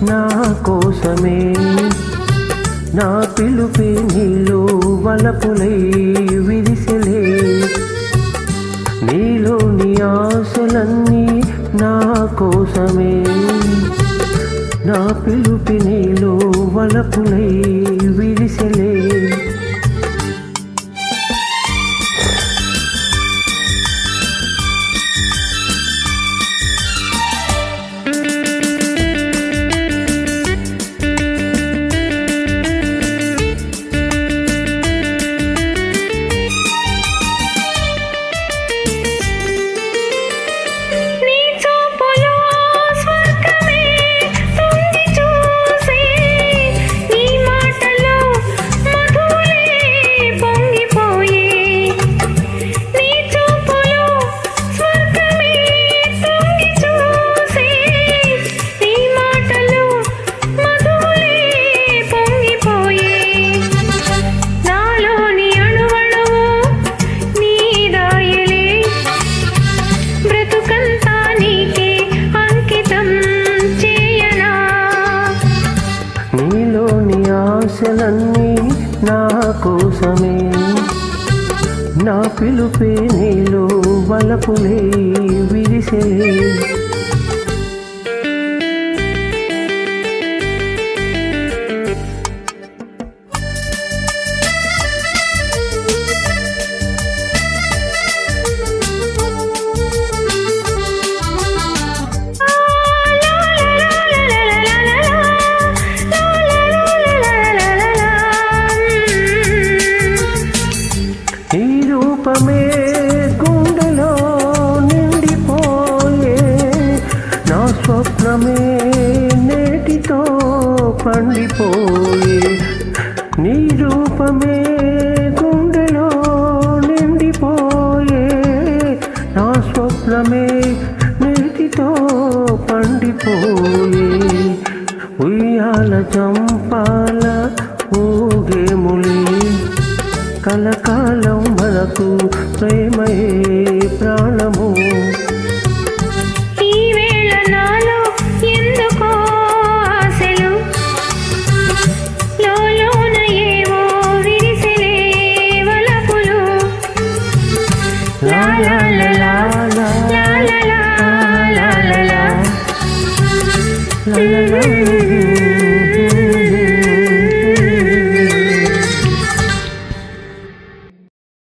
నా కోసమే నా పిలుపే నీలో వలపులై విరిసెలే నీలోని ఆశలన్నీ నా కోసమే నా పిలుపే నీలో వలపులై విరిసెలే ఆశలన్నీ నా కోసమే నా పిలుపే నీలో వలపులే విరిసెలే రూపమే గుండెలో నిండిపోయే నా స్వప్నమే నేటితో పండిపోయే నీ రూపమే గుండెలో నిండిపోయే నా స్వప్నమే నేటితో పండిపోయే ఉయ్యాల చంపాల ఊగేములే కలకాలం మనకు ప్రేమయే ప్రాణము ఈ వేళ నాలో ఎందుకో ఆశలు లోలోన ఏవో విరిసెలే వలపులు లా లా లా లా లా లా లా లా లా లా లా లా